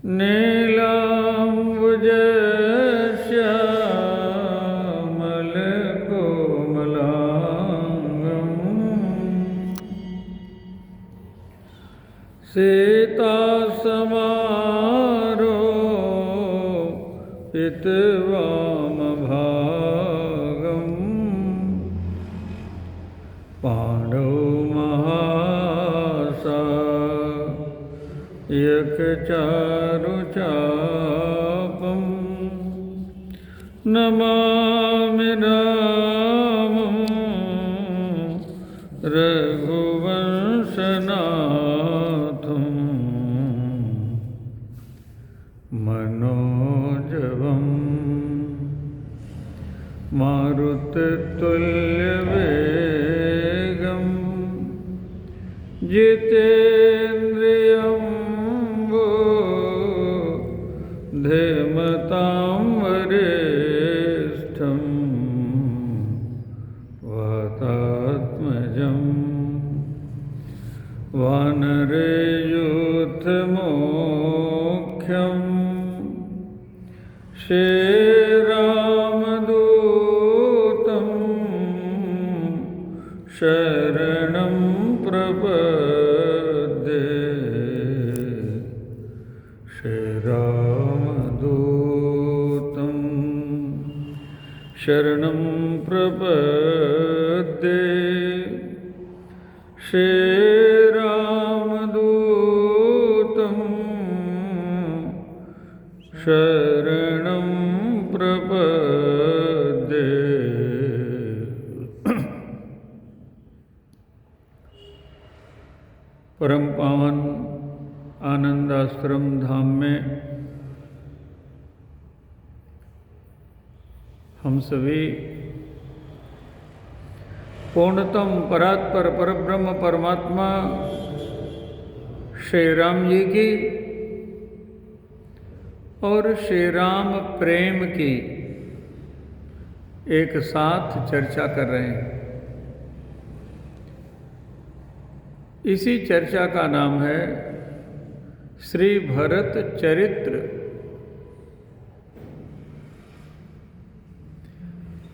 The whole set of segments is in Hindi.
नीलाम्बुजश्यामलकोमलाङ्गम् सीतासमारोपितवामभागम् पाण्डवमहासायकचारुचापं नमामि रामं रघुवंशनाथं मनोजवं मारुततुल्यवेगं जितेन्द्रियं बुद्धिमतां वरिष्ठं वातात्मजं वानरयूथमुख्यं श्रीरामदूतं शरणं प्रपद्ये श्रीरामदूतं शरणं प्रपद्ये श्रीरामदूतं शरणं प्रपद्ये। परम पावन आनंद आश्रम धाम में हम सभी पूर्णतम परात्पर परब्रह्म परमात्मा श्री राम जी की और श्री राम प्रेम की एक साथ चर्चा कर रहे हैं। इसी चर्चा का नाम है श्री भरत चरित्र।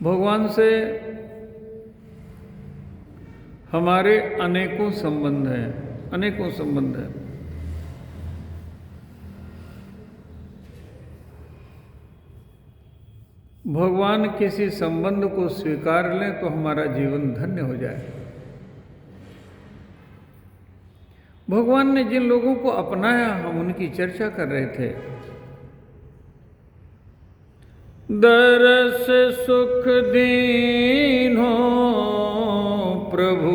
भगवान से हमारे अनेकों संबंध हैं, अनेकों संबंध हैं। भगवान किसी संबंध को स्वीकार लें तो हमारा जीवन धन्य हो जाए। भगवान ने जिन लोगों को अपनाया हम उनकी चर्चा कर रहे थे। दरस सुख दीन्हो प्रभु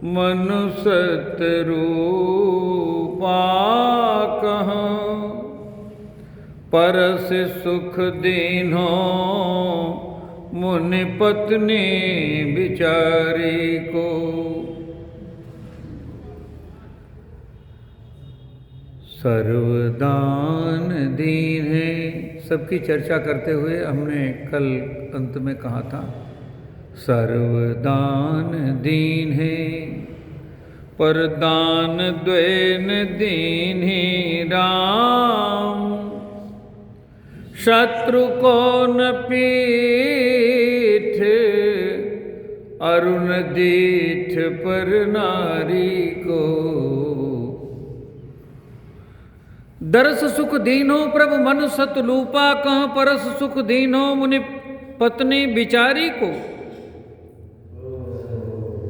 मनु सतरूपा कहाँ, परस सुख दीन्हो मुनि पत्नी बिचारी को। सर्वदान दीन है। सबकी चर्चा करते हुए हमने कल अंत में कहा था सर्वदान दीन है, पर दान द्वैन दीन ही राम। शत्रु को न पीठ अरुण दीठ पर नारी को। दरस सुख दीनो प्रभु मन सतलूपा कह, परस सुख दीनो मुनि पत्नी बिचारी को।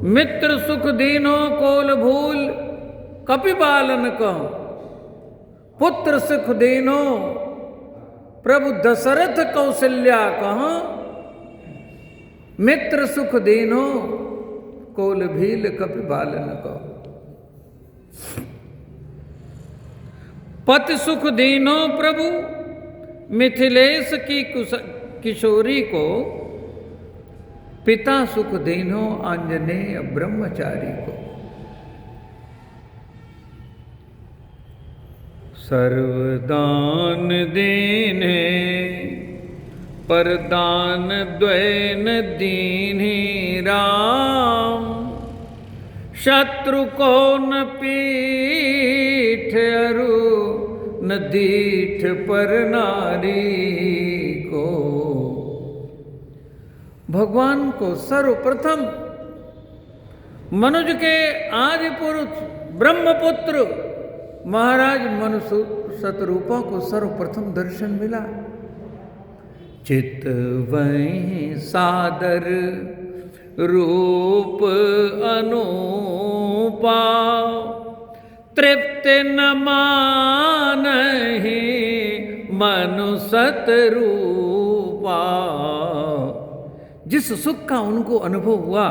मित्र सुख दीनो कोल भूल कपिबालन कह, पुत्र सुख दीनो प्रभु दशरथ कौशल्या कह। मित्र सुख दीनो कोल भील कपिबालन कह। पति सुख दीनो प्रभु मिथिलेश की किशोरी को। पिता सुख दीनो आंजनेय ब्रह्मचारी को। सर्वदान दीने पर दान द्वैन दीन्ही राम। शत्रु को न पीठ अरु न दीठ पर नारी को। भगवान को सर्वप्रथम मनुज के आदि पुरुष ब्रह्मपुत्र महाराज मनु शतरूपा को सर्वप्रथम दर्शन मिला। चितवहीं सादर रूप अनूपा, तृप्त न मानहि मनु शतरूपा। जिस सुख का उनको अनुभव हुआ,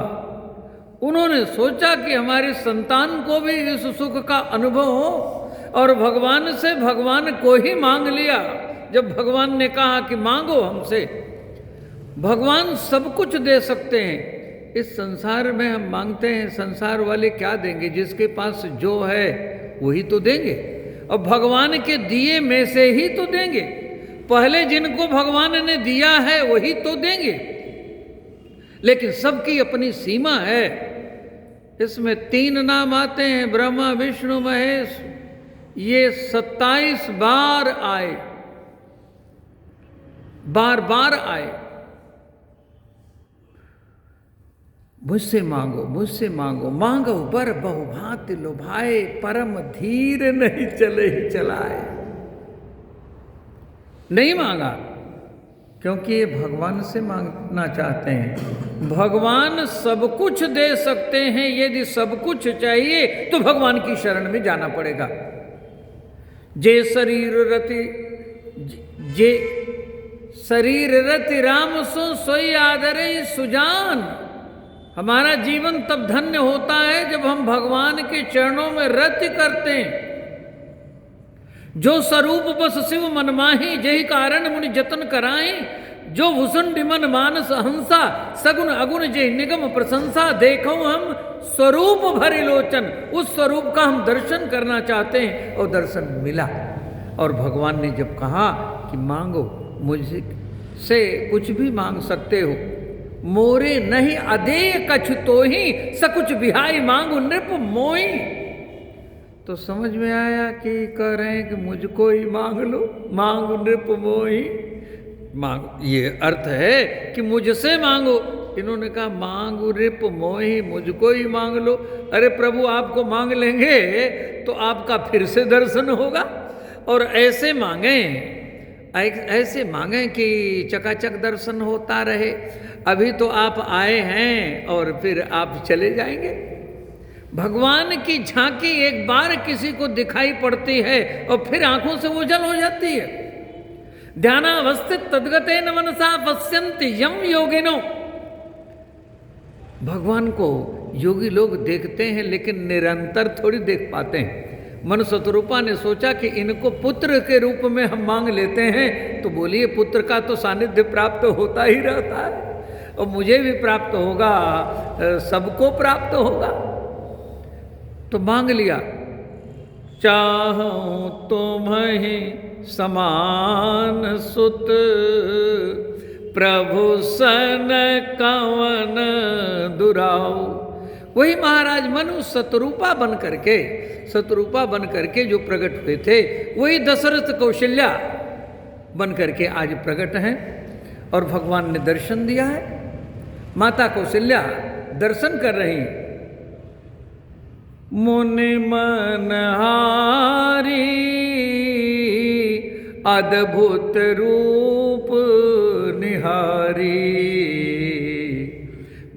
उन्होंने सोचा कि हमारी संतान को भी इस सुख का अनुभव हो, और भगवान से भगवान को ही मांग लिया। जब भगवान ने कहा कि मांगो हमसे, भगवान सब कुछ दे सकते हैं। इस संसार में हम मांगते हैं, संसार वाले क्या देंगे? जिसके पास जो है वही तो देंगे, और भगवान के दिए में से ही तो देंगे। पहले जिनको भगवान ने दिया है वही तो देंगे, लेकिन सबकी अपनी सीमा है। इसमें 3 नाम आते हैं, ब्रह्मा विष्णु महेश। ये 27 बार आए, बार बार आए। मुझसे मांगो, मुझसे मांगो, मांगो बर बहुभांति लुभाए, परम धीर नहीं चले चलाए। नहीं मांगा क्योंकि ये भगवान से मांगना चाहते हैं। भगवान सब कुछ दे सकते हैं। यदि सब कुछ चाहिए तो भगवान की शरण में जाना पड़ेगा। जे शरीर रति, जे शरीर रति राम सो सोई आदरे सुजान। हमारा जीवन तब धन्य होता है जब हम भगवान के चरणों में रति करते हैं। जो स्वरूप बस शिव मन माही, जही कारण मुनि जतन कराई। जो भूषण मन मानस हंसा, सगुन अगुण जय निगम प्रशंसा। देखो हम स्वरूप भरे लोचन, उस स्वरूप का हम दर्शन करना चाहते हैं, और दर्शन मिला। और भगवान ने जब कहा कि मांगो, मुझसे से कुछ भी मांग सकते हो, मोरे नहीं अदेय कछु तो ही, सकुछ बिहाई मांगो नृप मोई। तो समझ में आया कि कह रहे हैं कि मुझको ही मांग लो, मांग नृप मोही। मांग, ये अर्थ है कि मुझसे मांगो। इन्होंने कहा मांगो नृप मोही, मुझको ही मांग लो। अरे प्रभु, आपको मांग लेंगे तो आपका फिर से दर्शन होगा। और ऐसे मांगे, ऐसे मांगे कि चकाचक दर्शन होता रहे। अभी तो आप आए हैं और फिर आप चले जाएंगे। भगवान की झांकी एक बार किसी को दिखाई पड़ती है और फिर आंखों से ओझल हो जाती है। ध्यानावस्थित तद्गतेन मनसा पश्यन्ति यम योगिनो। भगवान को योगी लोग देखते हैं, लेकिन निरंतर थोड़ी देख पाते हैं। मनु शतरूपा ने सोचा कि इनको पुत्र के रूप में हम मांग लेते हैं, तो बोलिए पुत्र का तो सानिध्य प्राप्त होता ही रहता है, और मुझे भी प्राप्त होगा, सबको प्राप्त होगा। तो मांग लिया, चाहूं तुम्हें समान सुत, प्रभु सन कवन दुराऊ। वही महाराज मनु शतरूपा बन करके जो प्रकट हुए थे, वही दशरथ कौशल्या बन करके आज प्रकट हैं, और भगवान ने दर्शन दिया है। माता कौशल्या दर्शन कर रही, मुनि मनहारी अद्भुत रूप निहारी,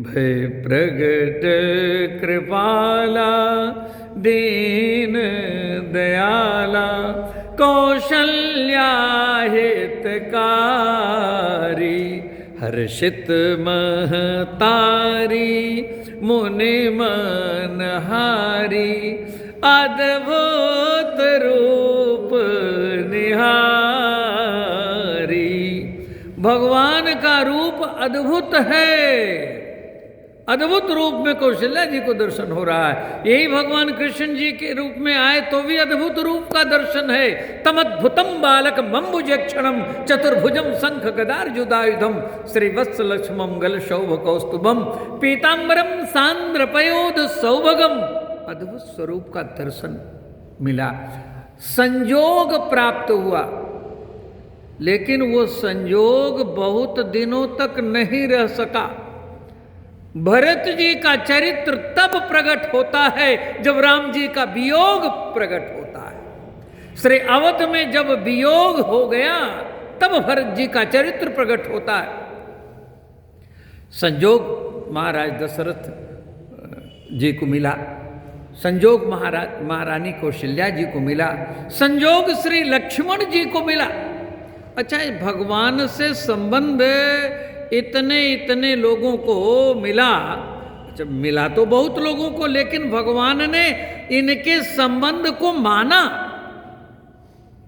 भय प्रगट कृपाला दीन दयाला, कौशल्या हितकारी, हर्षित महतारी मुनि मनहारी, अद्भुत रूप निहारी। भगवान का रूप अद्भुत है। अद्भुत रूप में कौशल्या जी को दर्शन हो रहा है। यही भगवान कृष्ण जी के रूप में आए तो भी अद्भुत रूप का दर्शन है। तमद्भुतम बालक मम्बुजक्षणम, चतुर्भुजम शंख गदार्जुदायुधम, श्रीवत्स लक्ष्मम गल शौभ कौस्तुभम, पीताम्बरम सांद्र पयोध सौभगम। अद्भुत स्वरूप का दर्शन मिला। संयोग प्राप्त हुआ, लेकिन वो संयोग बहुत दिनों तक नहीं रह सका। भरत जी का चरित्र तब प्रकट होता है जब राम जी का वियोग प्रकट होता है। श्री अवध में जब वियोग हो गया तब भरत जी का चरित्र प्रकट होता है। संयोग महाराज दशरथ जी को मिला, संयोग महारानी कौशल्या जी को मिला, संयोग श्री लक्ष्मण जी को मिला। अच्छा, भगवान से संबंध इतने इतने लोगों को मिला। अच्छा, मिला तो बहुत लोगों को, लेकिन भगवान ने इनके संबंध को माना,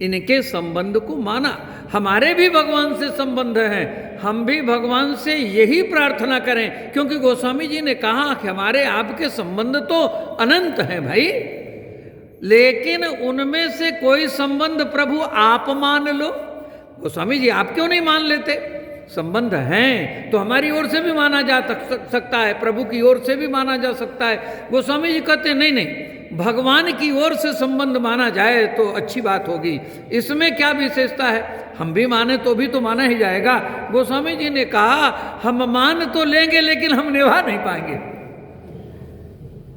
इनके संबंध को माना। हमारे भी भगवान से संबंध हैं, हम भी भगवान से यही प्रार्थना करें, क्योंकि गोस्वामी जी ने कहा कि हमारे आपके संबंध तो अनंत हैं भाई, लेकिन उनमें से कोई संबंध प्रभु आप मान लो। गोस्वामी जी आप क्यों नहीं मान लेते? संबंध हैं तो हमारी ओर से भी माना जा सकता है, प्रभु की ओर से भी माना जा सकता है। गोस्वामी जी कहते हैं नहीं नहीं, भगवान की ओर से संबंध माना जाए तो अच्छी बात होगी, इसमें क्या विशेषता है? हम भी माने तो भी तो माना ही जाएगा। गोस्वामी जी ने कहा हम मान तो लेंगे लेकिन हम निभा नहीं पाएंगे।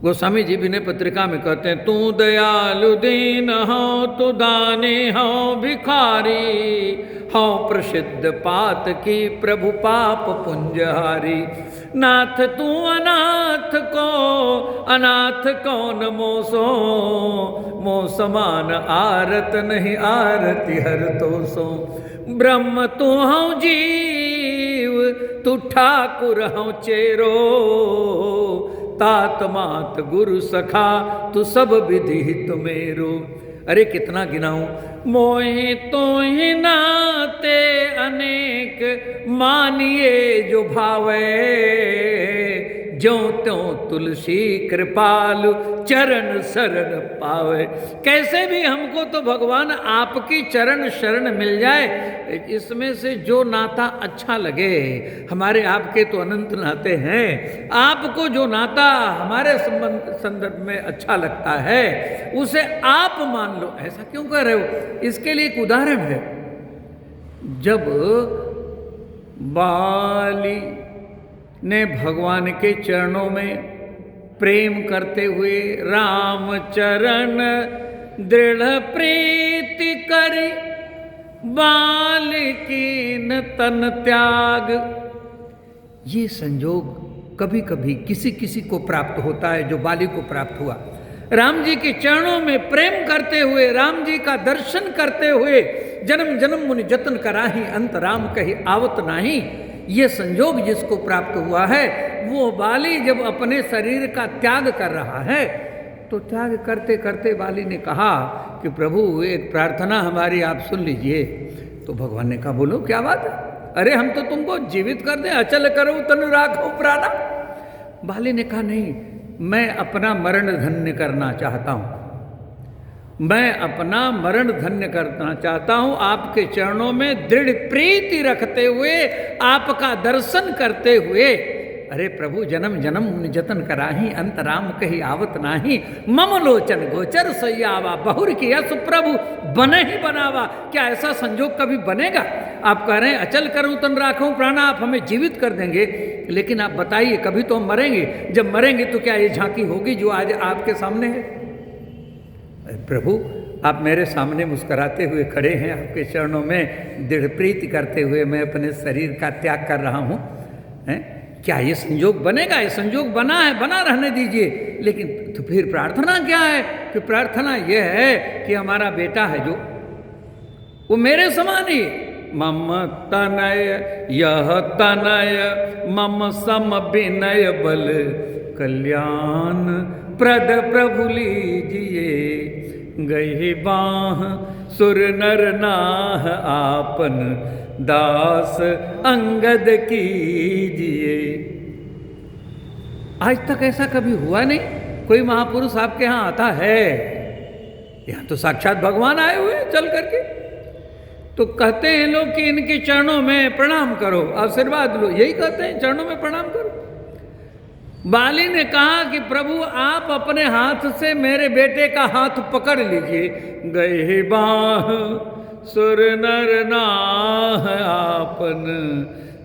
गोस्वामी जी विनय पत्रिका में कहते हैं, तू दयालु दीन हो, तू दानी हो भिखारी, हो प्रसिद्ध पात की प्रभु पाप पुंजहारी। नाथ तू अनाथ को अनाथ कौन मोसो, मो समान आरत नहीं आरती हर तो सो। ब्रह्म तू हूँ जीव, तू ठाकुर हूँ चेरो, तात मात गुरु सखा तू सब विधि तुमेरो। अरे कितना गिनाऊं, मोहि तो ही नाते अनेक मानिए जो भावे, ज्यों त्यों तुलसी कृपालु चरण शरण पावे। कैसे भी हमको तो भगवान आपकी चरण शरण मिल जाए, इसमें से जो नाता अच्छा लगे। हमारे आपके तो अनंत नाते हैं, आपको जो नाता हमारे संदर्भ में अच्छा लगता है उसे आप मान लो। ऐसा क्यों कर रहे हो? इसके लिए एक उदाहरण है। जब बाली ने भगवान के चरणों में प्रेम करते हुए राम चरण दृढ़ प्रीति करी, बाल कीन तन त्याग। ये संयोग कभी कभी किसी किसी को प्राप्त होता है, जो बाली को प्राप्त हुआ। राम जी के चरणों में प्रेम करते हुए, राम जी का दर्शन करते हुए, जन्म जन्म मुनि जतन कराही, अंत राम कही आवत नाही। ये संयोग जिसको प्राप्त हुआ है, वो बाली जब अपने शरीर का त्याग कर रहा है, तो त्याग करते करते बाली ने कहा कि प्रभु एक प्रार्थना हमारी आप सुन लीजिए। तो भगवान ने कहा बोलो क्या बात है? अरे हम तो तुमको जीवित कर दें, अचल करो तनु राखो प्राणा। बाली ने कहा नहीं, मैं अपना मरण धन्य करना चाहता हूँ, मैं अपना मरण धन्य करना चाहता हूँ। आपके चरणों में दृढ़ प्रीति रखते हुए, आपका दर्शन करते हुए। अरे प्रभु जन्म जन्म जतन कराही, अंत राम कही आवत नाही। मम लोचन गोचर सैयावा, बहुर की यश प्रभु बने ही बनावा। क्या ऐसा संयोग कभी बनेगा? आप कह रहे हैं अचल करूँ तन राखूं प्राणा, आप हमें जीवित कर देंगे, लेकिन आप बताइए कभी तो हम मरेंगे। जब मरेंगे तो क्या ये झांकी होगी जो आज आपके सामने है? प्रभु आप मेरे सामने मुस्कुराते हुए खड़े हैं, आपके चरणों में दृढ़ प्रीति करते हुए मैं अपने शरीर का त्याग कर रहा हूँ, हैं? क्या ये संयोग बनेगा? ये संयोग बना है, बना रहने दीजिए। लेकिन तो फिर प्रार्थना क्या है? कि प्रार्थना यह है कि हमारा बेटा है जो, वो मेरे समान ही, मम तनय यह तनय मम सम विनय बल कल्याण प्रद प्रभु लीजिए। गही बाह सुर नर नाह आपन दास अंगद कीजिए। आज तक ऐसा कभी हुआ नहीं, कोई महापुरुष आपके यहाँ आता है। यहाँ तो साक्षात भगवान आए हुए चल करके। तो कहते हैं लोग कि इनके चरणों में प्रणाम करो, आशीर्वाद लो, यही कहते हैं चरणों में प्रणाम करो। बाली ने कहा कि प्रभु आप अपने हाथ से मेरे बेटे का हाथ पकड़ लीजिए। गए बाह सुर नर नाह आपन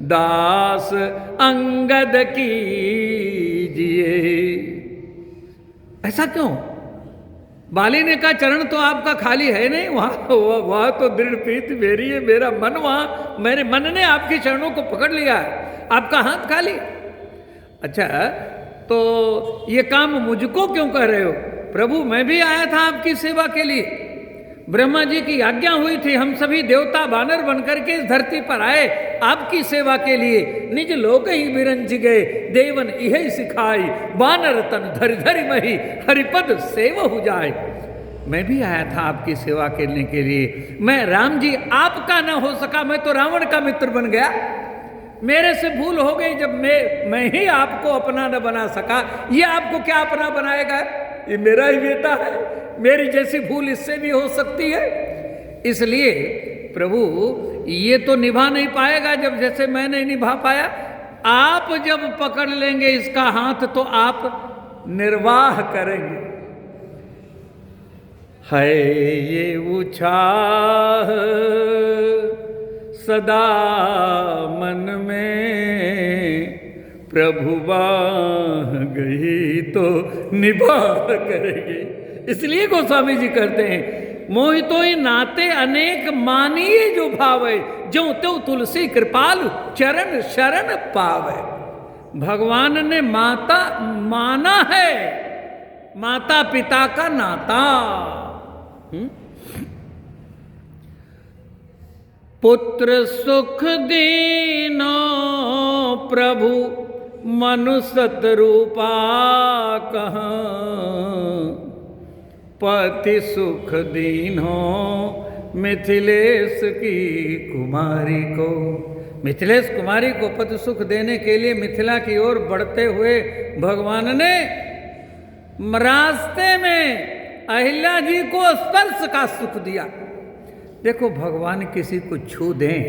दास अंगद कीजिए। ऐसा क्यों? बाली ने कहा चरण तो आपका खाली है नहीं, वहां तो दृढ़ प्रीति मेरी है, मेरा मन वहां, मेरे मन ने आपके चरणों को पकड़ लिया है, आपका हाथ खाली। अच्छा तो ये काम मुझको क्यों कर रहे हो? प्रभु मैं भी आया था आपकी सेवा के लिए, ब्रह्मा जी की आज्ञा हुई थी, हम सभी देवता बानर बनकर के इस धरती पर आए आपकी सेवा के लिए। निज लोक ही बिरंज गए देवन यही सिखाई, बानर तन धरि धरि मही हरिपद सेव हो जाए। मैं भी आया था आपकी सेवा करने के लिए। मैं राम जी आपका ना हो सका, मैं तो रावण का मित्र बन गया। मेरे से भूल हो गई जब मैं ही आपको अपना न बना सका, ये आपको क्या अपना बनाएगा? ये मेरा ही बेटा है, मेरी जैसी भूल इससे भी हो सकती है। इसलिए प्रभु ये तो निभा नहीं पाएगा जब जैसे मैं नहीं निभा पाया। आप जब पकड़ लेंगे इसका हाथ तो आप निर्वाह करेंगे। है ये उछाह सदा मन में, प्रभु बाह गई तो निभाह करेंगे। इसलिए गोस्वामी जी कहते हैं मोहितो ही नाते अनेक मानिए जो भावे, जो त्यो तुलसी कृपालु चरण शरण पावे। भगवान ने माता माना है, माता पिता का नाता। पुत्र सुख दीनो प्रभु मनुसत रूपा कहाँ, पति सुख दीनो मिथिलेश की कुमारी को। मिथिलेश कुमारी को पति सुख देने के लिए मिथिला की ओर बढ़ते हुए भगवान ने रास्ते में अहिल्या जी को स्पर्श का सुख दिया। देखो भगवान किसी को छू दें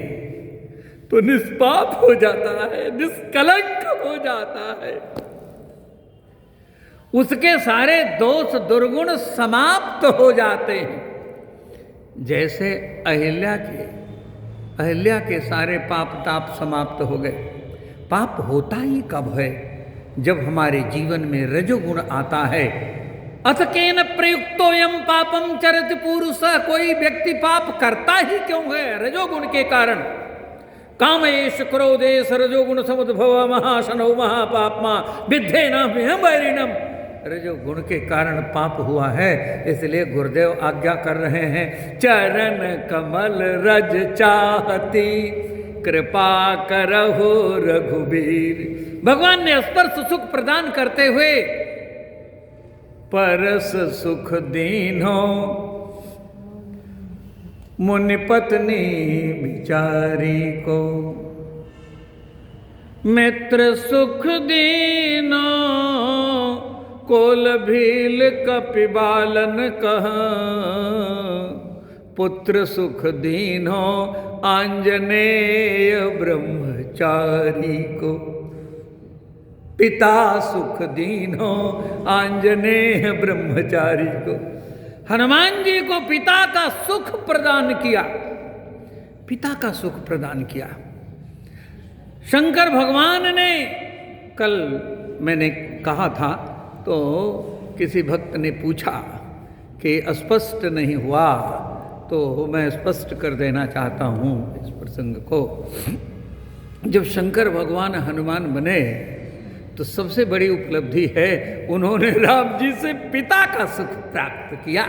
तो निष्पाप हो जाता है, निष्कलंक हो जाता है, उसके सारे दोष दुर्गुण समाप्त हो जाते हैं। जैसे अहिल्या के सारे पाप ताप समाप्त हो गए। पाप होता ही कब है? जब हमारे जीवन में रजोगुण आता है। अथ केन प्रयुक्तोयम पापम चरति पुरुष, कोई व्यक्ति पाप करता ही क्यों है? रजोगुण के कारण। कामेश क्रोधेश रजोगुण समुद्भव महाशनौ महापापमा विद्धेना बैरिणम। रजोगुण के कारण पाप हुआ है, इसलिए गुरुदेव आज्ञा कर रहे हैं चरण कमल रज चाहती कृपा करहु रघुबीर। भगवान ने स्पर्श सुख प्रदान करते हुए परस सुख दीनो मुनि पत्नी बिचारी को। मित्र सुख दीनो कोल भील कपिबालन कहाँ, पुत्र सुख दीनो आंजनेय ब्रह्मचारी को। पिता सुख दीनो आंजनेय ब्रह्मचारी को। हनुमान जी को पिता का सुख प्रदान किया, पिता का सुख प्रदान किया। शंकर भगवान ने, कल मैंने कहा था तो किसी भक्त ने पूछा कि स्पष्ट नहीं हुआ, तो मैं स्पष्ट कर देना चाहता हूँ इस प्रसंग को। जब शंकर भगवान हनुमान बने तो सबसे बड़ी उपलब्धि है उन्होंने राम जी से पिता का सुख प्राप्त किया।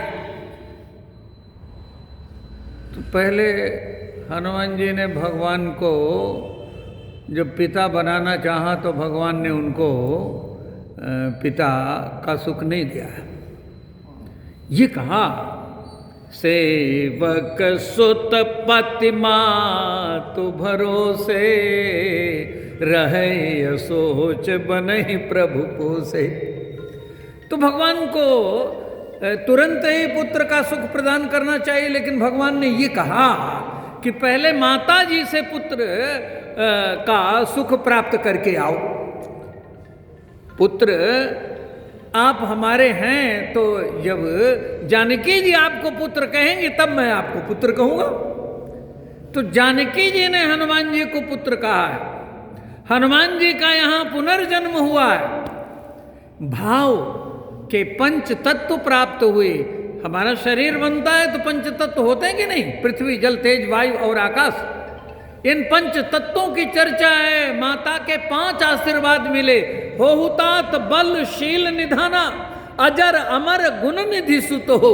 तो पहले हनुमान जी ने भगवान को जब पिता बनाना चाहा तो भगवान ने उनको पिता का सुख नहीं दिया। ये कहा सेवक सुत पति मातु भरोसे, रहे सोच बनहि प्रभु पोसे। तो भगवान को तुरंत ही पुत्र का सुख प्रदान करना चाहिए, लेकिन भगवान ने ये कहा कि पहले माता जी से पुत्र का सुख प्राप्त करके आओ। पुत्र आप हमारे हैं, तो जब जानकी जी आपको पुत्र कहेंगे तब मैं आपको पुत्र कहूंगा। तो जानकी जी ने हनुमान जी को पुत्र कहा है। हनुमान जी का यहां पुनर्जन्म हुआ है, भाव के पंच तत्व प्राप्त हुए। हमारा शरीर बनता है तो पंच तत्व होते हैं कि नहीं? पृथ्वी, जल, तेज, वायु और आकाश। इन पंच तत्वों की चर्चा है। माता के 5 आशीर्वाद मिले, होहुतात बल शील निधाना, अजर अमर गुण निधि सुत हो।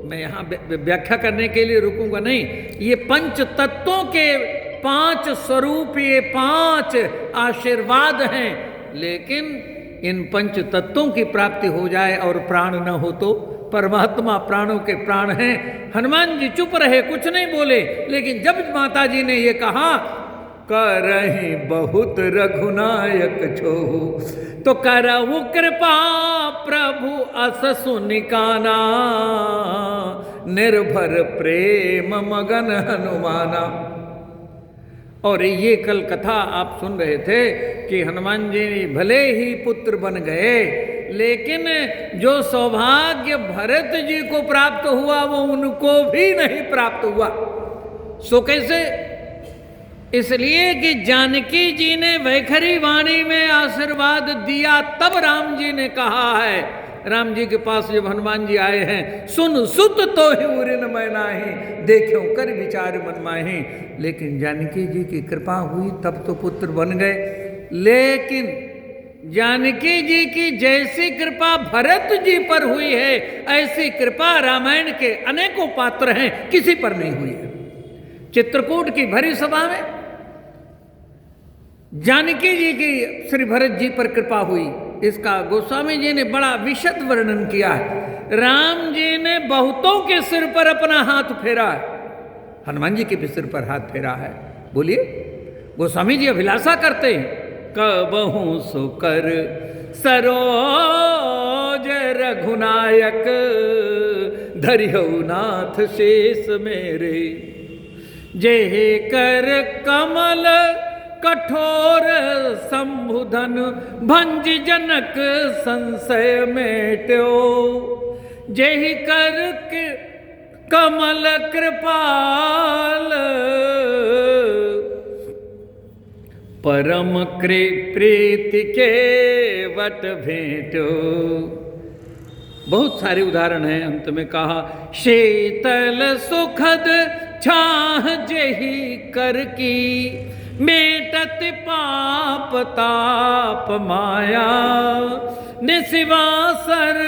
मैं यहाँ व्याख्या करने के लिए रुकूंगा नहीं। ये पंच तत्वों के 5 स्वरूप, ये 5 आशीर्वाद हैं। लेकिन इन पंच तत्वों की प्राप्ति हो जाए और प्राण न हो तो परमात्मा प्राणों के प्राण हैं। हनुमान जी चुप रहे, कुछ नहीं बोले। लेकिन जब माता जी ने ये कहा, करहि बहुत रघुनायक छोहु, तो करहु कृपा प्रभु अस सुनिकाना, निर्भर प्रेम मगन हनुमाना। और ये कल कथा आप सुन रहे थे कि हनुमान जी भले ही पुत्र बन गए, लेकिन जो सौभाग्य भरत जी को प्राप्त हुआ वो उनको भी नहीं प्राप्त हुआ। सो कैसे? इसलिए कि जानकी जी ने वैखरी वाणी में आशीर्वाद दिया, तब राम जी ने कहा है। राम जी के पास जब हनुमान जी आए हैं, सुन सुत तो ही उरिन मैं नाही, देखो कर विचार मन माही। लेकिन जानकी जी की कृपा हुई तब तो पुत्र बन गए। लेकिन जानकी जी की जैसी कृपा भरत जी पर हुई है, ऐसी कृपा रामायण के अनेकों पात्र हैं, किसी पर नहीं हुई है। चित्रकूट की भरी सभा में जानकी जी की श्री भरत जी पर कृपा हुई, इसका गोस्वामी जी ने बड़ा विशद वर्णन किया है। राम जी ने बहुतों के सिर पर अपना हाथ फेरा है, हनुमान जी के भी सिर पर हाथ फेरा है। बोलिए, गोस्वामी जी अभिलाषा करते हैं, कबहु सुकर सरोज रघुनायक, धरिहु नाथ शेष मेरे, जेहि कर कमल कठोर संबुधन, भंज जनक संशय मेट्यो, जेहि कर कमल कृपाल, परम प्रीति के वट भेंटो। बहुत सारे उदाहरण हैं। अंत में कहा, शीतल सुखद छाह जेहि कर की, मेटत पाप ताप माया, निशिवासर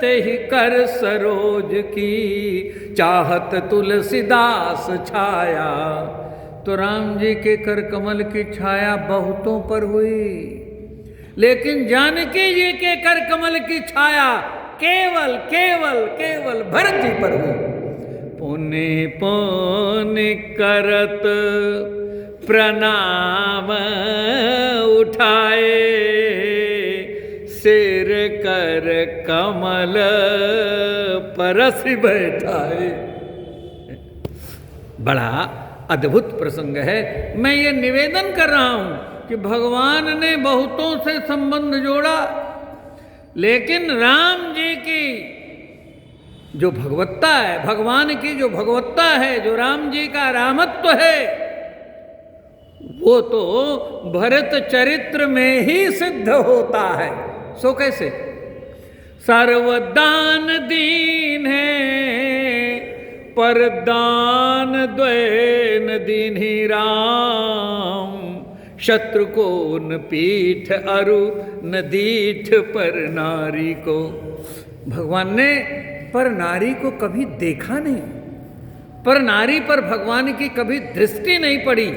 तेहि कर सरोज की, चाहत तुलसीदास छाया। तो राम जी के कर कमल की छाया बहुतों पर हुई, लेकिन जानकी जी के कर कमल की छाया केवल केवल केवल भरत जी पर हुई। पुण्य पुण्य करत प्रणाम उठाए, सिर कर कमल परस बैठाए। बड़ा अद्भुत प्रसंग है। मैं ये निवेदन कर रहा हूं कि भगवान ने बहुतों से संबंध जोड़ा, लेकिन राम जी की जो भगवत्ता है, भगवान की जो भगवत्ता है, जो राम जी का रामत्व है, वो तो भरत चरित्र में ही सिद्ध होता है। सो कैसे? सर्वदान दीन है, पर दान द्वैन दीन्हि राम, शत्रु को न पीठ अरु न दीठ पर नारी को। भगवान ने पर नारी को कभी देखा नहीं, पर नारी पर भगवान की कभी दृष्टि नहीं पड़ी।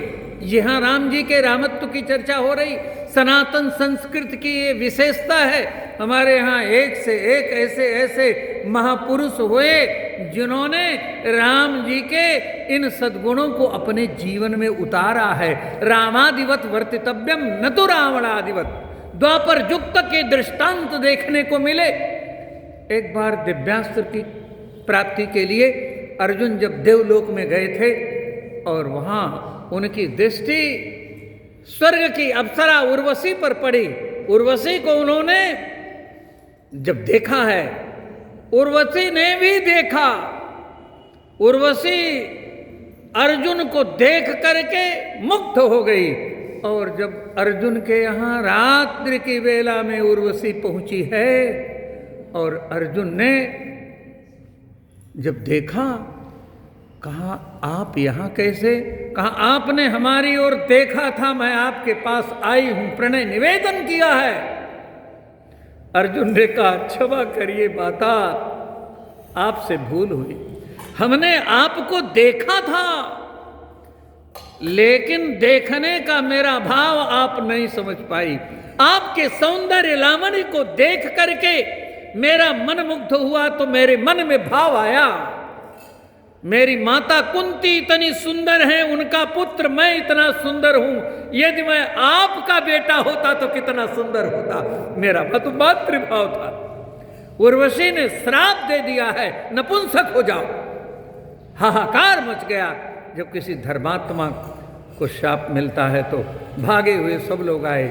यहाँ राम जी के रामत्व की चर्चा हो रही। सनातन संस्कृत की ये विशेषता है। हमारे यहाँ एक से एक ऐसे ऐसे महापुरुष हुए जिन्होंने राम जी के इन सद्गुणों को अपने जीवन में उतारा है। रामादिवत वर्तितव्यम न तो रावणादिवत। द्वापर युग तक के दृष्टांत देखने को मिले। एक बार दिव्यास्त्र की प्राप्ति के लिए अर्जुन जब देवलोक में गए थे और वहाँ उनकी दृष्टि स्वर्ग की अप्सरा उर्वशी पर पड़ी, उर्वशी को उन्होंने जब देखा है, उर्वशी ने भी देखा, उर्वशी अर्जुन को देख करके मुक्त हो गई। और जब अर्जुन के यहाँ रात्रि की वेला में उर्वशी पहुंची है और अर्जुन ने जब देखा, कहा आप यहाँ कैसे? कहा आपने हमारी ओर देखा था, मैं आपके पास आई हूं, प्रणय निवेदन किया है। अर्जुन ने कहा क्षमा करिए माता, आपसे भूल हुई, हमने आपको देखा था, लेकिन देखने का मेरा भाव आप नहीं समझ पाई। आपके सौंदर्य लावण्य को देख करके मेरा मन मुग्ध हुआ तो मेरे मन में भाव आया, मेरी माता कुंती इतनी सुंदर है, उनका पुत्र मैं इतना सुंदर हूं, यदि मैं आपका बेटा होता तो कितना सुंदर होता। मेरा मातृभाव था। उर्वशी ने श्राप दे दिया है, नपुंसक हो जाओ। हाहाकार मच गया। जब किसी धर्मात्मा को शाप मिलता है तो भागे हुए सब लोग आए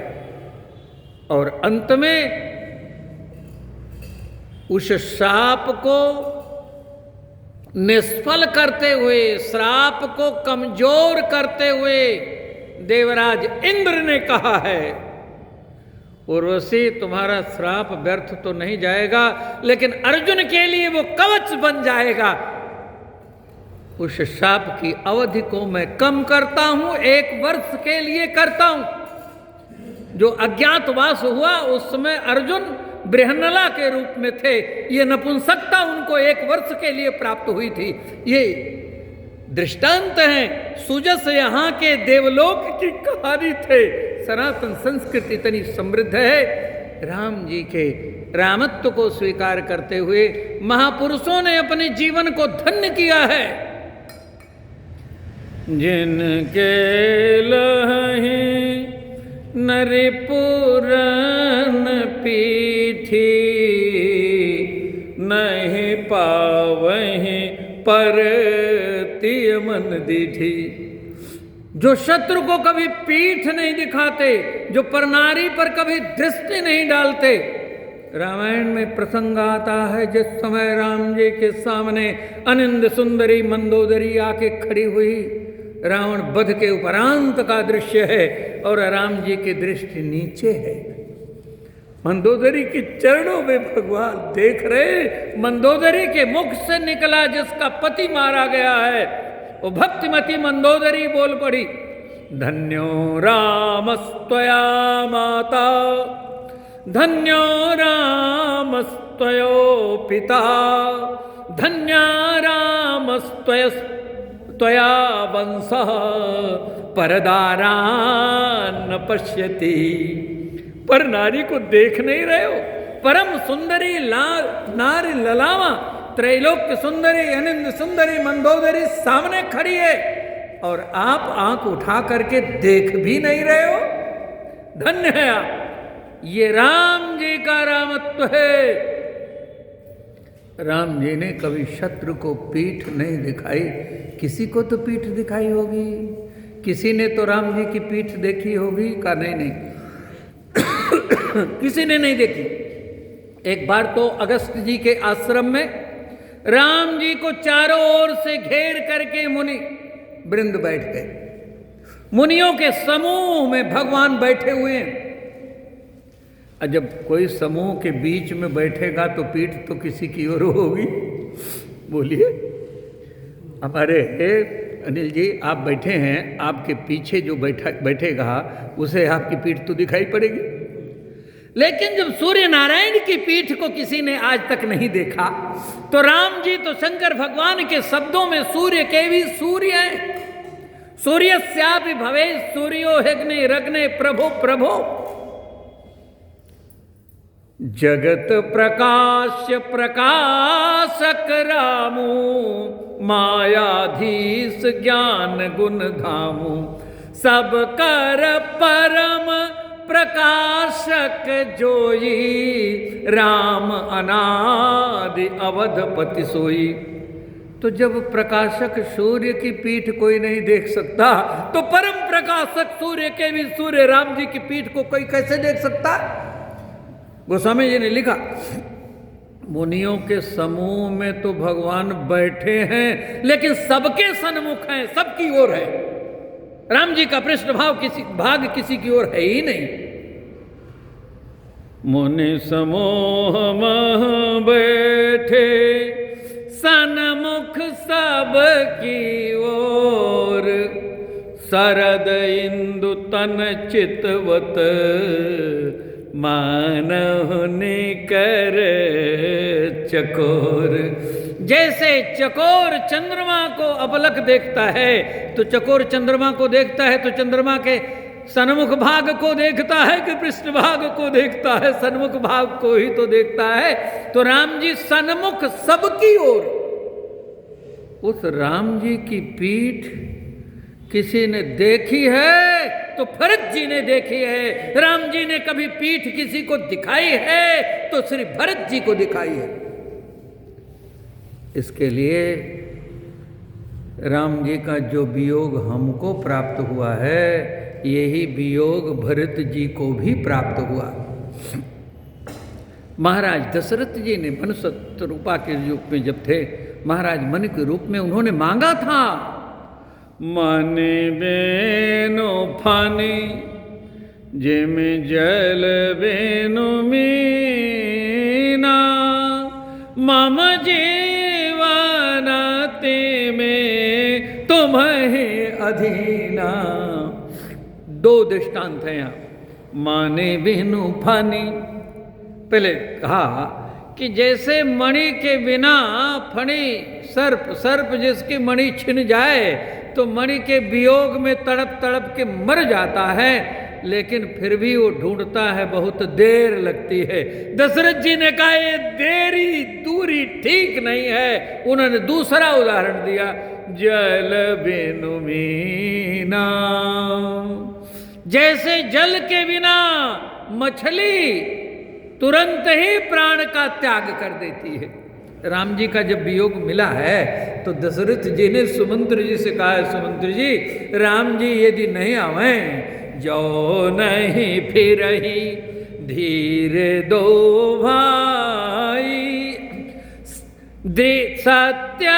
और अंत में उस शाप को निष्फल करते हुए, श्राप को कमजोर करते हुए देवराज इंद्र ने कहा है, उर्वशी तुम्हारा श्राप व्यर्थ तो नहीं जाएगा, लेकिन अर्जुन के लिए वो कवच बन जाएगा। उस शाप की अवधि को मैं कम करता हूं, 1 वर्ष के लिए करता हूं। जो अज्ञातवास हुआ उस समय अर्जुन बृहन्नला के रूप में थे, ये नपुंसकता उनको 1 वर्ष के लिए प्राप्त हुई थी। ये दृष्टांत हैं। सुजस यहाँ के देवलोक की कहानी थे। सनातन संस्कृति इतनी समृद्ध है। राम जी के रामत्व को स्वीकार करते हुए महापुरुषों ने अपने जीवन को धन्य किया है। जिनके लहि नरिपुरन पीठी, नहीं पावहीं परतिय मन दीठी। जो शत्रु को कभी पीठ नहीं दिखाते, जो परनारी पर कभी दृष्टि नहीं डालते। रामायण में प्रसंग आता है जिस समय राम जी के सामने अनिंद सुंदरी मंदोदरी आके खड़ी हुई। रावण वध के उपरांत का दृश्य है और राम जी की दृष्टि नीचे है। मंदोदरी के चरणों में भगवान देख रहे। मंदोदरी के मुख से निकला जिसका पति मारा गया है, वो भक्तिमती मंदोदरी बोल पड़ी, धन्यो रामस्त्वया माता, धन्यो रामस्त्वयो पिता, धन्या रामस्त्वया वंशः परदारान् पश्यति। पर नारी को देख नहीं रहे हो? परम सुंदरी नारी ललामा, त्रैलोक्य सुंदरी, अनिंद सुंदरी मंदोदरी सामने खड़ी है और आप आंख उठा करके देख भी नहीं रहे हो। धन्य है आप। ये राम जी का रामत्व है। राम जी ने कभी शत्रु को पीठ नहीं दिखाई। किसी को तो पीठ दिखाई होगी, किसी ने तो राम जी की पीठ देखी होगी का नहीं किसी ने नहीं देखी। एक बार तो अगस्त जी के आश्रम में राम जी को चारों ओर से घेर करके मुनि वृंद बैठ गए। मुनियों के समूह में भगवान बैठे हुए हैं। जब कोई समूह के बीच में बैठेगा तो पीठ तो किसी की ओर होगी। बोलिए। हमारे अनिल जी आप बैठे हैं, आपके पीछे जो बैठेगा उसे आपकी पीठ तो दिखाई पड़ेगी। लेकिन जब सूर्य नारायण की पीठ को किसी ने आज तक नहीं देखा, तो राम जी तो शंकर भगवान के शब्दों में सूर्य के भी सूर्य हैं। सूर्यस्यापि भवेत् सूर्यो ह्यग्ने रग्ने प्रभो प्रभो। जगत प्रकाश्य प्रकाशक रामू, मायाधीश ज्ञान गुण धामू। सब कर परम प्रकाशक जोई, राम अनादि अवधपति सोई। तो जब प्रकाशक सूर्य की पीठ कोई नहीं देख सकता, तो परम प्रकाशक सूर्य के भी सूर्य राम जी की पीठ को कोई कैसे देख सकता? गोस्वामी जी ने लिखा, मुनियों के समूह में तो भगवान बैठे हैं, लेकिन सबके सन्मुख हैं, सबकी ओर है। राम जी का पृष्ठभाव भाग किसी की ओर है ही नहीं। मुनि समूह मह बैठे, सन्मुख सबकी ओर, शरद इंदु तन चितवत, मानव निकर चकोर। जैसे चकोर चंद्रमा को अपलक देखता है, तो चकोर चंद्रमा को देखता है तो चंद्रमा के सन्मुख भाग को देखता है कि पृष्ठभाग को देखता है, सन्मुख भाग को ही तो देखता है। तो राम जी सन्मुख सबकी ओर। उस राम जी की पीठ किसी ने देखी है तो भरत जी ने देखी है। राम जी ने कभी पीठ किसी को दिखाई है तो श्री भरत जी को दिखाई है। इसके लिए राम जी का जो वियोग हमको प्राप्त हुआ है, यही वियोग भरत जी को भी प्राप्त हुआ। महाराज दशरथ जी ने मनुष्य रूपा के रूप में जब थे, महाराज मन के रूप में उन्होंने मांगा था, माने बेनो फाने जिम जल बेनु मीना, मम जीवन ते में तुम्हें अधीना। दो दृष्टांत है यहाँ, माने बेनु फानी। पहले कहा कि जैसे मणि के बिना फणी सर्प जिसकी मणि छिन जाए तो मणि के वियोग में तड़प तड़प के मर जाता है, लेकिन फिर भी वो ढूंढता है, बहुत देर लगती है। दशरथ जी ने कहा ये देरी दूरी ठीक नहीं है। उन्होंने दूसरा उदाहरण दिया, जल बिनु मीना। जैसे जल के बिना मछली तुरंत ही प्राण का त्याग कर देती है। राम जी का जब वियोग मिला है तो दशरथ जी ने सुमंत्र जी से कहा है, सुमंत्र जी राम जी यदि नहीं आवे, जो नहीं फिर ही धीरे दो भाई, सत्य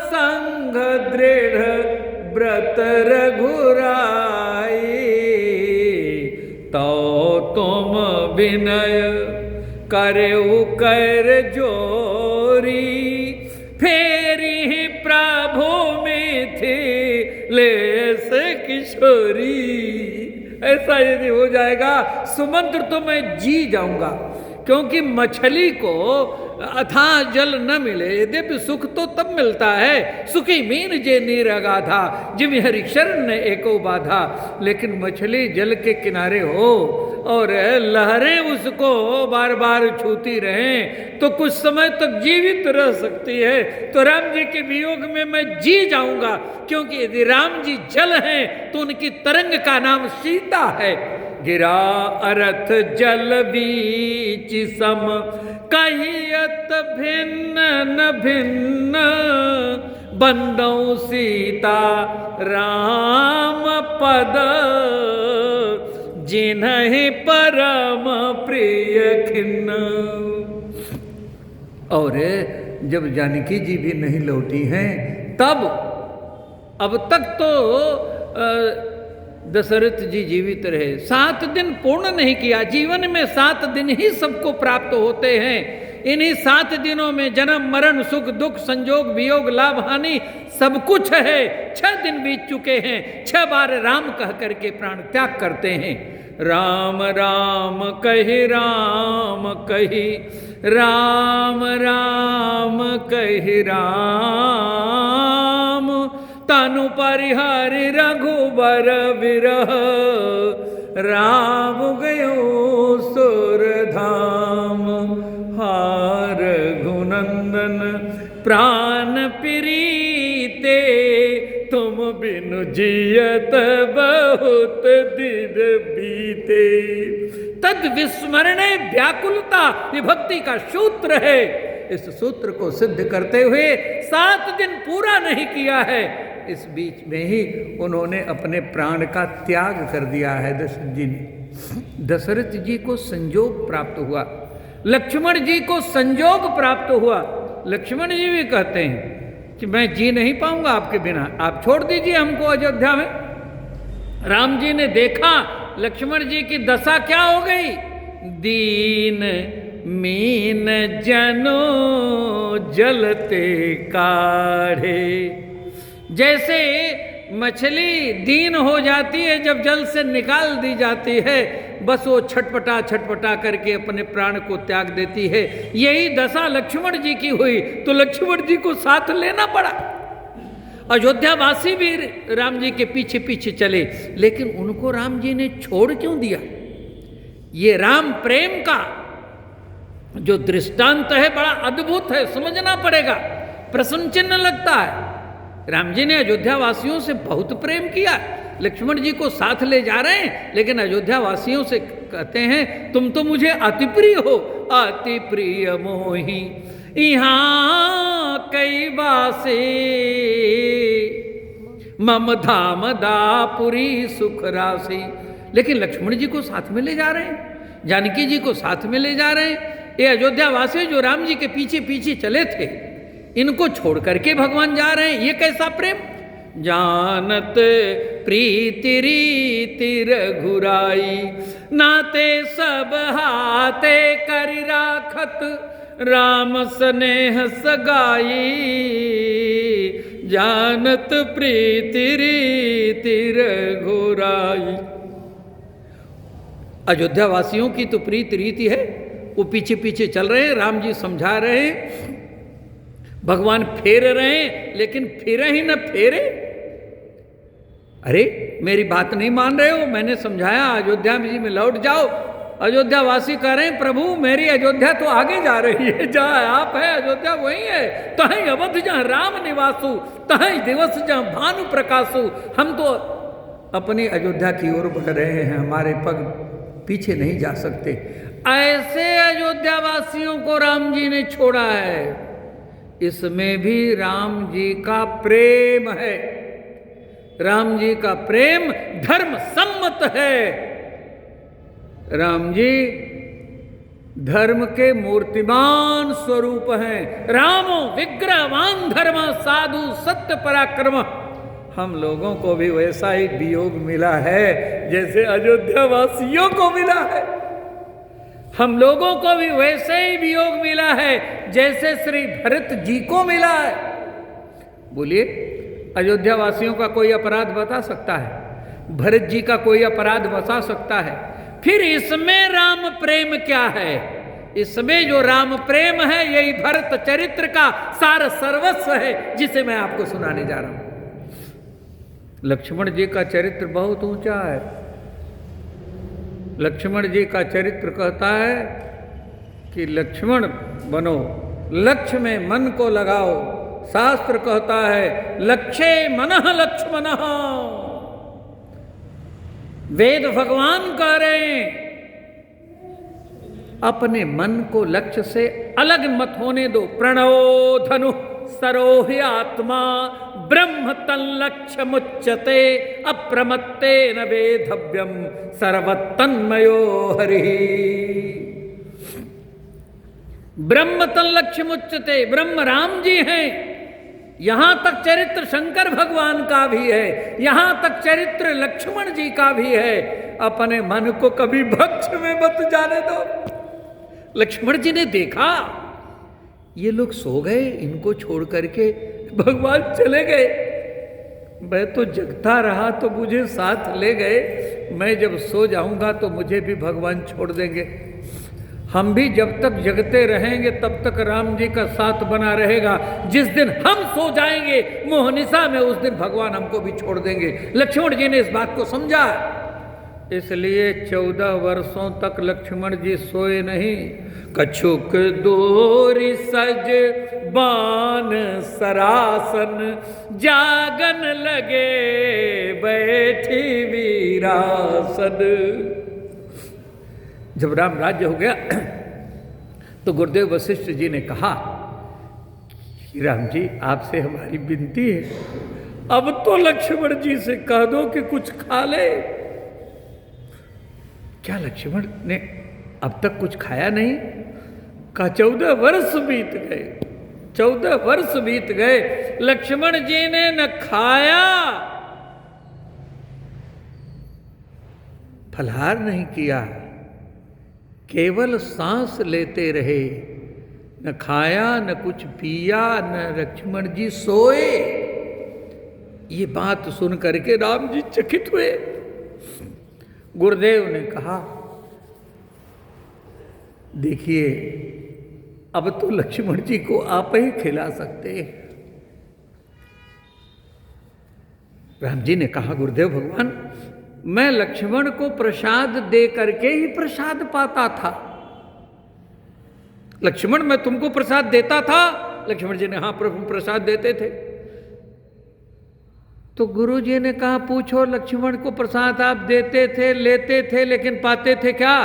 संग दृढ़ व्रत रघुराई, तो तुम विनय करे कर जोरी, फेरी प्रभु में थे लेस किशोरी। ऐसा यदि हो जाएगा सुमंत्र तो मैं जी जाऊंगा, क्योंकि मछली को अथाह जल न मिले यद्यपि सुख तो तब मिलता है, सुखी मीन जे नीर अगाधा, जिम हरि शरण एको बाधा। लेकिन मछली जल के किनारे हो और लहरें उसको बार बार छूती रहें तो कुछ समय तक जीवित रह सकती है। तो राम जी के वियोग में मैं जी जाऊंगा, क्योंकि यदि राम जी जल हैं तो उनकी तरंग का नाम सीता है। गिरा अरथ जल बीच सम, कहियत भिन्न न भिन्न, बंदौ सीता राम पद, जिन्हें परम प्रिय खिन्न। और जब जानकी जी भी नहीं लौटी हैं तब अब तक तो दशरथ जी जीवित रहे, 7 दिन पूर्ण नहीं किया। जीवन में 7 दिन ही सबको प्राप्त होते हैं। इन्हीं 7 दिनों में जन्म मरण सुख दुख संजोग वियोग लाभ हानि सब कुछ है। 6 दिन बीत चुके हैं, 6 बार राम कह करके प्राण त्याग करते हैं। राम राम कही राम कही, राम राम कही राम, तनु परिहरि रघुबर विरह, राम गयो सुर धाम। हार घुनंदन प्राण प्रीते, तुम बिनु जियत बहुत दिन बीते। तद विस्मरणे व्याकुलता विभक्ति का सूत्र है। इस सूत्र को सिद्ध करते हुए 7 दिन पूरा नहीं किया है, इस बीच में ही उन्होंने अपने प्राण का त्याग कर दिया है दशरथ जी ने। दशरथ जी को संजोग प्राप्त हुआ, लक्ष्मण जी को संजोग प्राप्त हुआ। लक्ष्मण जी भी कहते हैं कि मैं जी नहीं पाऊंगा आपके बिना, आप छोड़ दीजिए हमको अयोध्या में। राम जी ने देखा लक्ष्मण जी की दशा क्या हो गई, दीन मीन जनो जलते काढ़े। जैसे मछली दीन हो जाती है जब जल से निकाल दी जाती है, बस वो छटपटा छटपटा करके अपने प्राण को त्याग देती है। यही दशा लक्ष्मण जी की हुई, तो लक्ष्मण जी को साथ लेना पड़ा। अयोध्यावासी भी राम जी के पीछे पीछे चले, लेकिन उनको राम जी ने छोड़ क्यों दिया? ये राम प्रेम का जो दृष्टांत है बड़ा अद्भुत है, समझना पड़ेगा, प्रश्न चिन्ह लगता है। राम जी ने अयोध्या वासियों से बहुत प्रेम किया, लक्ष्मण जी को साथ ले जा रहे हैं, लेकिन अयोध्या वासियों से कहते हैं तुम तो मुझे अति प्रिय हो, अति प्रिय मोही यहाँ कई बासे, मम धाम दापुरी सुख राशि। लेकिन लक्ष्मण जी को साथ में ले जा रहे हैं, जानकी जी को साथ में ले जा रहे हैं। ये अयोध्या वासी जो राम जी के पीछे पीछे चले थे, इनको छोड़ करके भगवान जा रहे हैं, ये कैसा प्रेम? जानत प्रीति रीति रघुराई, नाते सब हाथे करि राखत, राम स्नेह सगाई। जानत प्रीति रीति रघुराई। अयोध्या वासियों की तो प्रीति रीति है, वो पीछे पीछे चल रहे हैं, राम जी समझा रहे हैं, भगवान फेर रहे हैं, लेकिन फेरे ही न फेरे। अरे मेरी बात नहीं मान रहे हो, मैंने समझाया अयोध्या जी में लौट जाओ। अयोध्या वासी कह रहे हैं प्रभु मेरी अयोध्या तो आगे जा रही है, जहाँ आप है अयोध्या वही है, तहीं अवध जहाँ राम निवासु, तहीं दिवस जहाँ भानु प्रकाशु। हम तो अपनी अयोध्या की ओर बढ़ रहे हैं, हमारे पग पीछे नहीं जा सकते। ऐसे अयोध्या वासियों को राम जी ने छोड़ा है, इसमें भी राम जी का प्रेम है। राम जी का प्रेम धर्म सम्मत है। राम जी धर्म के मूर्तिमान स्वरूप हैं। रामो विग्रहवान धर्म साधु सत्य पराक्रम। हम लोगों को भी वैसा ही वियोग मिला है जैसे अयोध्या वासियों को मिला है। हम लोगों को भी वैसे ही वियोग मिला है जैसे श्री भरत जी को मिला है। बोलिए, अयोध्या वासियों का कोई अपराध बता सकता है? भरत जी का कोई अपराध बता सकता है? फिर इसमें राम प्रेम क्या है? इसमें जो राम प्रेम है यही भरत चरित्र का सार सर्वस्व है, जिसे मैं आपको सुनाने जा रहा हूं। लक्ष्मण जी का चरित्र बहुत ऊंचा है। लक्ष्मण जी का चरित्र कहता है कि लक्ष्मण बनो, लक्ष्य में मन को लगाओ। शास्त्र कहता है लक्ष्ये मनः लक्ष्मणः। वेद भगवान कह रहे हैं अपने मन को लक्ष्य से अलग मत होने दो। प्रणवो धनु सरोहि आत्मा ब्रह्म तल्लक्ष्य मुच्यते अप्रमत्ते न वेधव्यम सर्वतन्मयो हरि। ब्रह्म तल्लक्ष्य मुच्यते, ब्रह्म राम जी हैं। यहां तक चरित्र शंकर भगवान का भी है, यहां तक चरित्र लक्ष्मण जी का भी है। अपने मन को कभी भक्ष में मत जाने दो। लक्ष्मण जी ने देखा ये लोग सो गए, इनको छोड़ करके भगवान चले गए। मैं तो जगता रहा तो मुझे साथ ले गए, मैं जब सो जाऊंगा तो मुझे भी भगवान छोड़ देंगे। हम भी जब तक जगते रहेंगे तब तक राम जी का साथ बना रहेगा। जिस दिन हम सो जाएंगे मोहनिशा में, उस दिन भगवान हमको भी छोड़ देंगे। लक्ष्मण जी ने इस बात को समझा, इसलिए 14 वर्षों तक लक्ष्मण जी सोए नहीं। कछुक दोरी सज बान सरासन, जागन लगे बैठी वीरासन। जब राम राज्य हो गया तो गुरुदेव वशिष्ठ जी ने कहा कि राम जी आपसे हमारी विनती है, अब तो लक्ष्मण जी से कह दो कि कुछ खा ले। क्या लक्ष्मण ने अब तक कुछ खाया नहीं? का 14 वर्ष बीत गए, 14 वर्ष बीत गए, लक्ष्मण जी ने न खाया, फलाहार नहीं किया, केवल सांस लेते रहे, न खाया न कुछ पिया, न लक्ष्मण जी सोए। ये बात सुन करके राम जी चकित हुए। गुरुदेव ने कहा, देखिए अब तो लक्ष्मण जी को आप ही खिला सकते हैं। राम जी ने कहा, गुरुदेव भगवान, मैं लक्ष्मण को प्रसाद दे करके ही प्रसाद पाता था। लक्ष्मण, मैं तुमको प्रसाद देता था? लक्ष्मण जी ने, हाँ प्रभु प्रसाद देते थे। तो गुरु जी ने कहा, पूछो लक्ष्मण को प्रसाद आप देते थे, लेते थे, लेकिन पाते थे क्या?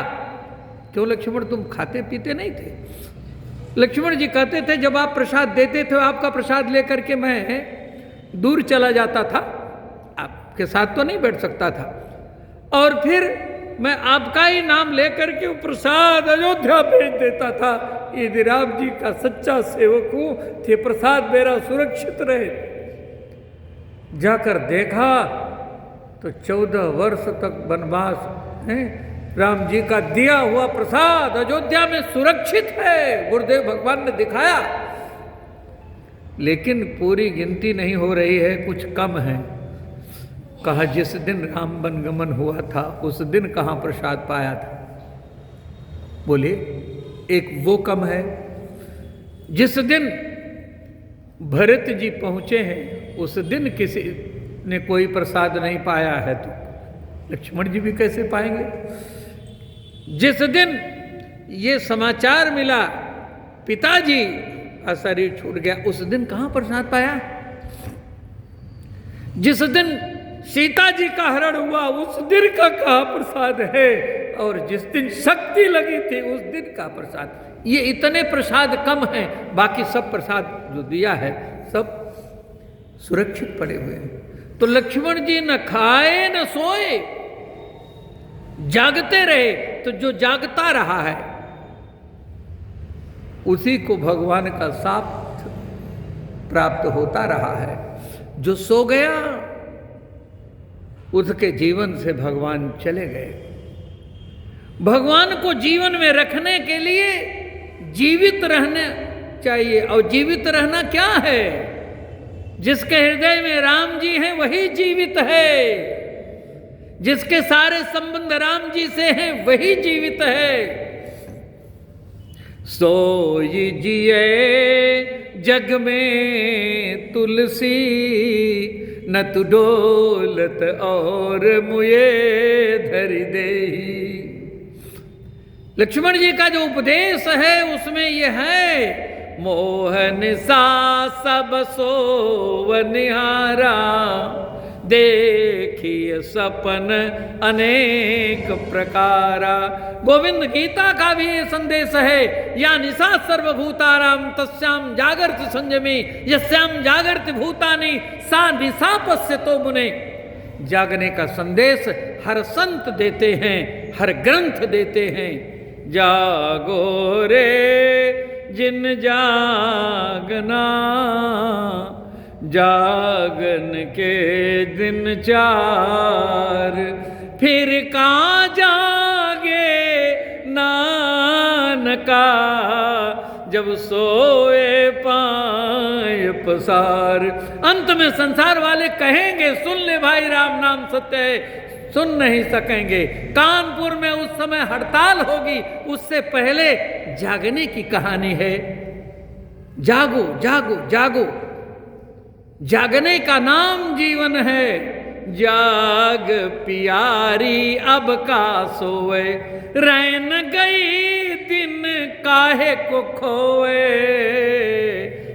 क्यों लक्ष्मण तुम खाते पीते नहीं थे? लक्ष्मण जी कहते थे, जब आप प्रसाद देते थे, आपका प्रसाद लेकर के मैं दूर चला जाता था, आपके साथ तो नहीं बैठ सकता था, और फिर मैं आपका ही नाम लेकर के वो प्रसाद अयोध्या भेज देता था। यदि राम जी का सच्चा सेवक हूं तो ये प्रसाद मेरा सुरक्षित रहे। जाकर देखा तो 14 वर्ष तक वनवास है, राम जी का दिया हुआ प्रसाद अयोध्या में सुरक्षित है। गुरुदेव भगवान ने दिखाया, लेकिन पूरी गिनती नहीं हो रही है, कुछ कम है। कहा, जिस दिन राम वनगमन हुआ था उस दिन कहाँ प्रसाद पाया था? बोले, एक वो कम है, जिस दिन भरत जी पहुंचे हैं उस दिन किसी ने कोई प्रसाद नहीं पाया है, तो लक्ष्मण जी भी कैसे पाएंगे? जिस दिन ये समाचार मिला पिताजी का शरीर छूट गया, उस दिन कहाँ प्रसाद पाया? जिस दिन सीता जी का हरण हुआ उस दिन का कहाँ प्रसाद है? और जिस दिन शक्ति लगी थी उस दिन का प्रसाद। ये इतने प्रसाद कम हैं, बाकी सब प्रसाद जो दिया है सब सुरक्षित पड़े हुए हैं। तो लक्ष्मण जी न खाए न सोए, जागते रहे। तो जो जागता रहा है उसी को भगवान का साथ प्राप्त होता रहा है। जो सो गया उसके जीवन से भगवान चले गए। भगवान को जीवन में रखने के लिए जीवित रहना चाहिए। और जीवित रहना क्या है? जिसके हृदय में राम जी हैं वही जीवित है, जिसके सारे संबंध राम जी से हैं वही जीवित है। सोई जिए जग में तुलसी, न तु डोलत और मुए धरि देही। लक्ष्मण जी का जो उपदेश है उसमें यह है, मोहन सा सब सोवनिहारा, देखिए सपन अनेक प्रकारा। गोविंद गीता का भी ये संदेश है, या निशा सर्वभूताराम तस्याम जागर्त संयमी, यस्याम जागर्त भूतानि सा निशा पश्यतो मुने। जागने का संदेश हर संत देते हैं, हर ग्रंथ देते हैं। जागो रे जिन जागना, जागन के दिन चार, फिर कहाँ जागे नानका, जब सोए पाए पसार। अंत में संसार वाले कहेंगे, सुन ले भाई राम नाम सत्य है, सुन नहीं सकेंगे। कानपुर में उस समय हड़ताल होगी, उससे पहले जागने की कहानी है। जागो जागो जागो, जागने का नाम जीवन है। जाग पियारी अब का सोए, रैन गई दिन काहे को खोए।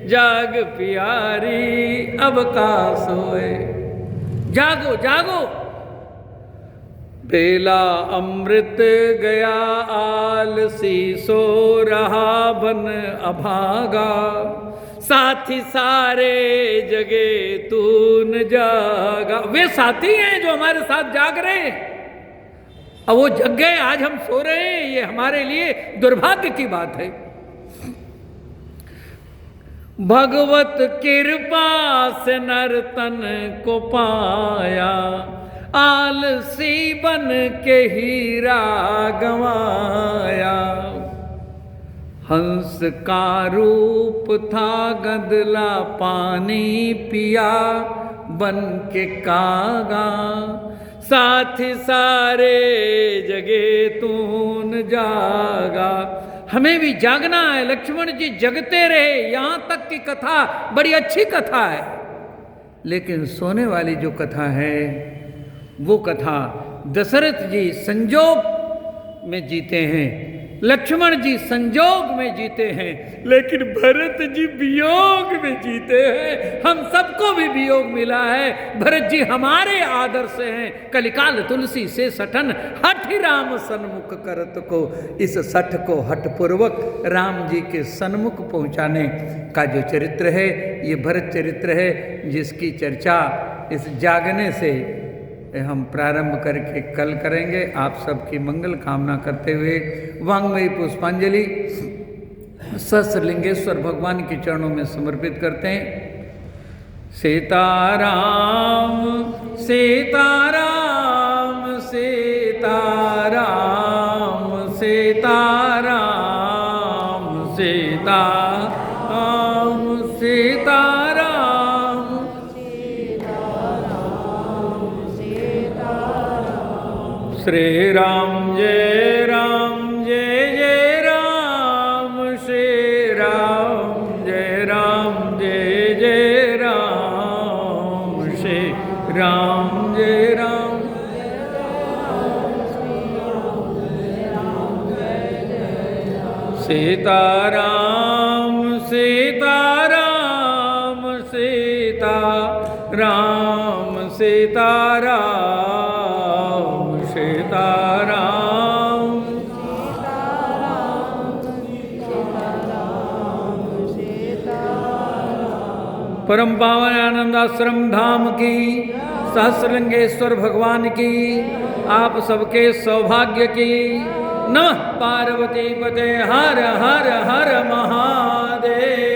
जाग पियारी अब का सोए, जागो जागो। बेला अमृत गया आलसी, सो रहा बन अभागा। साथी सारे जगे तू न जागा। वे साथी हैं जो हमारे साथ जाग रहे हैं। अब वो जग गए, आज हम सो रहे हैं, ये हमारे लिए दुर्भाग्य की बात है। भगवत कृपा से नर तन को पाया, आलसी बन के हीरा गंवाया। हंस का रूप था गदला पानी पिया, बन के कागा साथी सारे जगे तून जागा। हमें भी जागना है, लक्ष्मण जी जगते रहे, यहां तक की कथा बड़ी अच्छी कथा है, लेकिन सोने वाली जो कथा है वो कथा दशरथ जी संजोग में जीते हैं, लक्ष्मण जी संजोग में जीते हैं, लेकिन भरत जी वियोग में जीते हैं। हम सबको भी वियोग मिला है। भरत जी हमारे आदर्श हैं। कलिकाल तुलसी से सठन, हठ राम सन्मुख करत को। इस सठ को हठ पूर्वक राम जी के सन्मुख पहुंचाने का जो चरित्र है, ये भरत चरित्र है, जिसकी चर्चा इस जागने से हम प्रारंभ करके कल करेंगे। आप सबकी मंगल कामना करते हुए वांग्मयी पुष्पांजलि सहस्रलिंगेश्वर भगवान के चरणों में समर्पित करते हैं। सीताराम सीताराम सीताराम सीताराम सीताराम सीताराम। श्री राम जय जय राम, श्री राम जय जय राम, श्री राम जय राम। सीताराम सीताराम सीताराम सीताराम सीताराम। परम पावन आनंद आश्रम धाम की, सहस्रलिंगेश्वर भगवान की, आप सबके सौभाग्य की। नमः पार्वती पते हर हर हर महादेव।